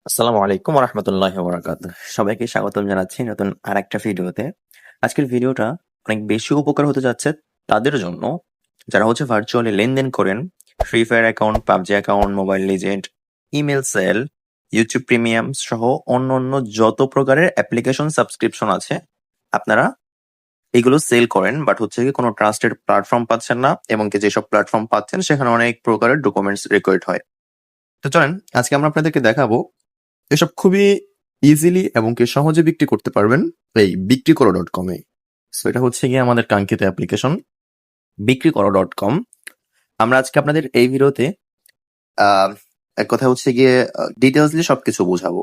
আসসালামু আলাইকুম রহমতুল্লাহ বরাকাত। সবাইকে স্বাগতম জানাচ্ছি নতুন আরেকটা ভিডিওতে। আজকের ভিডিওটা অনেক বেশি উপকার হতে যাচ্ছে তাদের জন্য যারা ভার্চুয়ালি লেনদেন করেন। Free Fire account, PUBG account, Mobile Legend, email sell, YouTube premium সহ অন্য যত প্রকারের অ্যাপ্লিকেশন সাবস্ক্রিপশন আছে, আপনারা এগুলো সেল করেন, বাট কোনো ট্রাস্টেড প্ল্যাটফর্ম পাচ্ছেন না, এবং যেসব প্ল্যাটফর্ম পাচ্ছেন সেখানে অনেক প্রকারের ডকুমেন্টস রিকোয়ার্ড হয়। তো চলেন আজকে আমরা আপনাদেরকে দেখাবো এসব খুবই ইজিলি এবং সহজে বিক্রি করতে পারবেন এই বিক্রি করো .com-এ। সো এটা গিয়ে আমাদের কাঙ্ক্ষিত অ্যাপ্লিকেশন বিক্রি করো .com। আমরা আজকে আপনাদের এই ভিডিওতে এক কথা গিয়ে ডিটেলসলি সবকিছু বোঝাবো।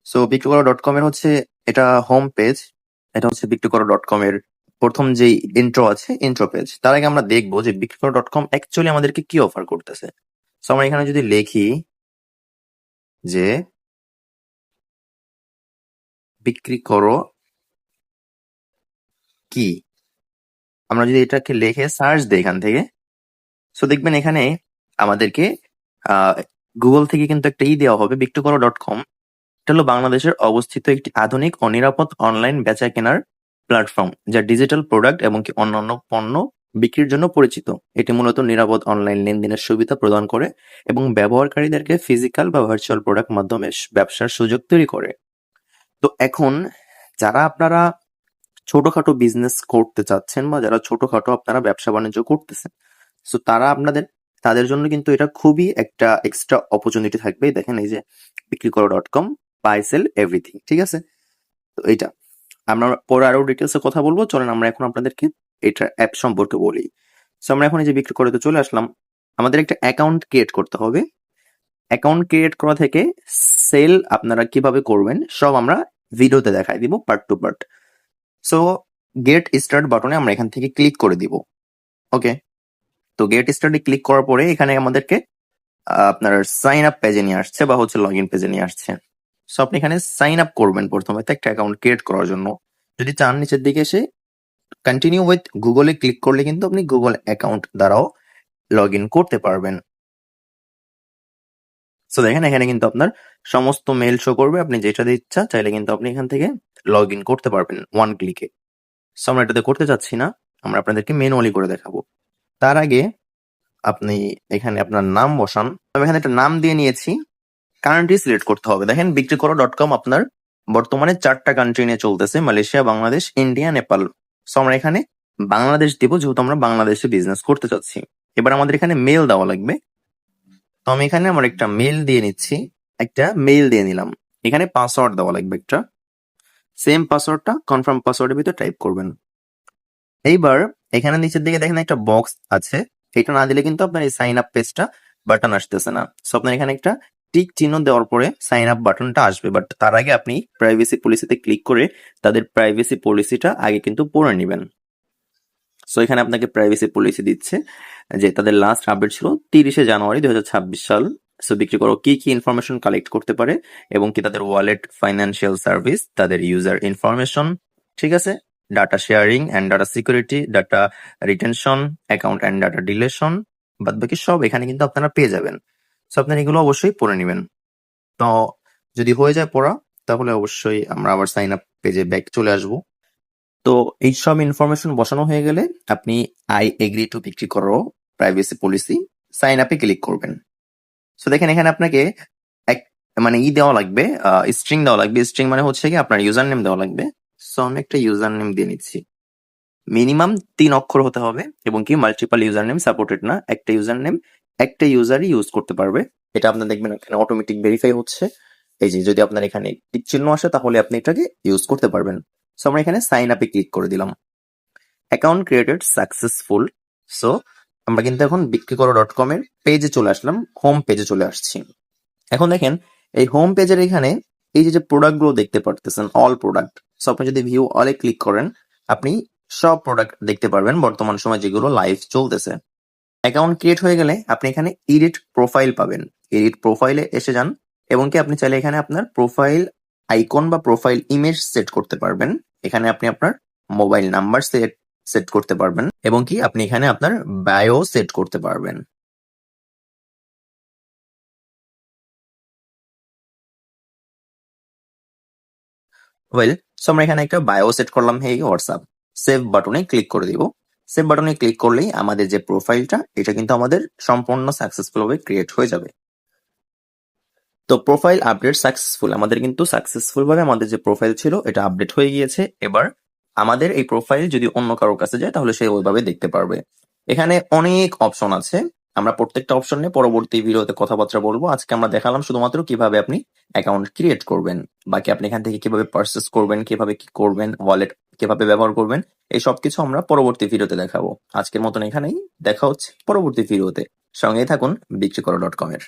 সো বিক্রি করো .com এর এটা হোম পেজ। এটা বিক্রি করো .com এর প্রথম যে ইন্ট্রো আছে, ইন্ট্রো পেজ। তার আগে আমরা দেখবো যে বিক্রি করো .com অ্যাকচুয়ালি আমাদেরকে কি অফার করতেছে। সো আমরা এখানে যদি লিখি যে বিক্রি করো কি, আমরা যদি এটাকে লিখে সার্চ দিই এখান থেকে, সো দেখবেন এখানে আমাদেরকে গুগল থেকে কিন্তু একটা দেওয়া হবে, বিক্রি করো .com। এটা হলো বাংলাদেশের অবস্থিত একটি আধুনিক ও নিরাপদ অনলাইন বেচা কেনার প্ল্যাটফর্ম, যা ডিজিটাল প্রোডাক্ট এবং অন্যান্য পণ্য বিক্রির জন্য পরিচিত। এটি মূলত নিরাপদ অনলাইন লেনদেনের সুবিধা প্রদান করে এবং ব্যবহারকারীদেরকে ফিজিক্যাল বা ভার্চুয়াল প্রোডাক্ট মাধ্যমে ব্যবসার সুযোগ তৈরি করে। তো এখন যারা আপনারা ছোটখাটো বিজনেস করতে চাচ্ছেন বা যারা ছোটখাটো আপনারা ব্যবসা বাণিজ্য করতেছেন, সো তাদের জন্য কিন্তু এটা খুবই একটা এক্সট্রা অপরচুনিটি থাকবে। দেখেন এই যে বিক্রি করো .com, বাই সেল এভরিথিং, ঠিক আছে। তো এইটা আমরা পরে আরো ডিটেলসে কথা বলবো। চলেন আমরা এখন আপনাদেরকে এটা অ্যাপ সম্পর্কে বলি। সো আমরা এখন এই যে বিক্রি করতে চলে আসলাম। আমাদের একটা অ্যাকাউন্ট ক্রিয়েট করতে হবে। অ্যাকাউন্ট ক্রিয়েট করা থেকে সেল আপনারা কিভাবে করবেন সব আমরা ভিডিওতে দেখাই দিব part two part. So get start বাটনে আমরা এখান থেকে ক্লিক করে দিব। ওকে, তো গেট স্টার্টে ক্লিক করার পরে এখানে আমাদেরকে আপনার সাইন আপ পেজে নিয়ে আসছে বা লগ ইন পেজে নিয়ে আসছে। সো আপনি এখানে সাইন আপ করবেন প্রথমে তো একটা অ্যাকাউন্ট ক্রিয়েট করার জন্য। যদি চান নিচের দিকে এসে কন্টিনিউ উইথ গুগলে ক্লিক করলে কিন্তু আপনি গুগল অ্যাকাউন্ট দ্বারাও লগ ইন করতে পারবেন। সো দেখেন এখানে কিন্তু আপনার সমস্ত মেল শো করবে, আপনি যেটা ইচ্ছা চাইলে কিন্তু আপনি এখান থেকে লগ ইন করতে পারবেন ওয়ান ক্লিকে। সো আমরা এটাতে করতে চাচ্ছি না, আমরা আপনাদেরকে ম্যানুয়ালি করে দেখাবো। তার আগে আপনি এখানে আপনার নাম বসান। আমি এখানে একটা নাম দিয়ে নিয়েছি। কান্ট্রি সিলেক্ট করতে হবে। দেখেন বিক্রি করো .com আপনার বর্তমানে 4টা কান্ট্রি নিয়ে চলতেছে, Malaysia, Bangladesh, India, Nepal. So আমরা এখানে বাংলাদেশ দিব, যেহেতু আমরা বাংলাদেশে বিজনেস করতে চাচ্ছি। এবার আমাদের এখানে মেল দেওয়া লাগবে। তো আমি এখানে আমার একটা মেল দিয়ে নিচ্ছি, একটা মেল দিয়ে নিলাম। এখানে পাসওয়ার্ড দেওয়া লাগবে একটা, সেম পাসওয়ার্ডটা কনফার্ম পাসওয়ার্ডের ভিতরে টাইপ করবেন। এইবার এখানে নিচের দিকে দেখেন একটা বক্স আছে, এটা না দিলে কিন্তু আপনার এই সাইন আপ পেজটা বাটন আসতেছে না। সো আপনার এখানে একটা টিক চিহ্ন দেওয়ার পরে সাইন আপ বাটনটা আসবে, বাট তার আগে আপনি প্রাইভেসি পলিসিতে ক্লিক করে তাদের প্রাইভেসি পলিসিটা আগে কিন্তু পড়ে নেবেন। সো এখানে আপনাকে প্রাইভেসি পলিসি দিচ্ছে যে তাদের লাস্ট আপডেট ছিল 30শে জানুয়ারি 2026 সাল। সো বিক্রি করো কি কি ইনফরমেশন কালেক্ট করতে পারে এবং তাদের ওয়ালেট, ফাইন্যান্সিয়াল সার্ভিস, তাদের ইউজার ইনফরমেশন, ঠিক আছে, data sharing and data security, data retention, account and data deletion, বাদ বাকি সব এখানে কিন্তু আপনারা পেয়ে যাবেন। সো আপনারা এগুলো অবশ্যই পড়ে নেবেন। তো যদি হয়ে যায় পড়া, তাহলে অবশ্যই আমরা আবার সাইন আপ পেজে ব্যাক চলে আসবো। তো এই সব ইনফরমেশন বসানো হয়ে গেলে আপনি আই এগ্রি টু বিক্রি করো প্রাইভেসি পলিসি সাইন আপে ক্লিক করবেন। সো দেখেন এখানে আপনাকে এক দেওয়া লাগবে, স্ট্রিং দেওয়া লাগবে। স্ট্রিং মানে কি আপনার ইউজার নেম দেওয়া লাগবে। সো আমি একটা ইউজার নেম দিয়ে নিচ্ছি। মিনিমাম 3 অক্ষর হতে হবে এবং মাল্টিপল ইউজার নেম সাপোর্টেড না। একটা ইউজার নেম একটা ইউজারই ইউজ করতে পারবে। এটা আপনার দেখবেন এখানে অটোমেটিক ভেরিফাই হচ্ছে। এই যে যদি আপনার এখানে টিক চিহ্ন আসে তাহলে আপনি এটাকে ইউজ করতে পারবেন। সো আমরা এখানে সাইন আপে ক্লিক করে দিলাম। Account created successful. সো আমরা কিন্তু এখন বিক্রি করো .com এর পেজে চলে আসলাম, হোম পেজে চলে আসছি। এখন দেখেন এই হোম পেজের এখানে এই যে প্রোডাক্ট গুলো দেখতে পারতেছেন, অল প্রোডাক্ট। সো আপনি যদি ভিউ অলে ক্লিক করেন আপনি সব প্রোডাক্ট দেখতে পারবেন বর্তমান সময় যেগুলো লাইভ চলতেছে। অ্যাকাউন্ট ক্রিয়েট হয়ে গেলে আপনি এখানে এডিট প্রোফাইল পাবেন। এডিট প্রোফাইলে এসে যান এবং আপনি চাইলে এখানে আপনার প্রোফাইল আইকন বা প্রোফাইল ইমেজ সেট করতে পারবেন। এখানে আপনি আপনার মোবাইল নাম্বার সেট করতে পারবেন এবং আপনি এখানে আপনার বায়ো সেট করতে পারবেন। ওয়েল, সো আমরা এখানে একটা বায়ো সেট করলাম, হেই হোয়াটসঅ্যাপ। সেভ বাটনে ক্লিক করে দিব। সেভ বাটনে ক্লিক করলেই আমাদের যে প্রোফাইলটা এটা কিন্তু আমাদের সম্পূর্ণ সাকসেসফুল ভাবে ক্রিয়েট হয়ে যাবে। তো প্রোফাইল আপডেট সাকসেসফুল, আমাদের কিন্তু সাকসেসফুল ভাবে আমাদের যে প্রোফাইল ছিল এটা আপডেট হয়ে গিয়েছে। এবার আমাদের এই প্রোফাইল যদি অন্য কারোর কাছে যায় তাহলে সে ওইভাবে দেখতে পারবে। এখানে অনেক অপশন আছে, আমরা প্রত্যেকটা অপশন নিয়ে পরবর্তী ভিডিওতে কথাবার্তা বলবো। আজকে আমরা দেখালাম শুধুমাত্র কিভাবে আপনি অ্যাকাউন্ট ক্রিয়েট করবেন, বাকি আপনি এখান থেকে কিভাবে পারচেস করবেন, কিভাবে কি করবেন, ওয়ালেট কিভাবে ব্যবহার করবেন, এই সবকিছু আমরা পরবর্তী ভিডিওতে দেখাবো। আজকের মতন এখানেই, দেখা হচ্ছে পরবর্তী ভিডিওতে। সঙ্গেই থাকুন বিক্রি করো.com এর।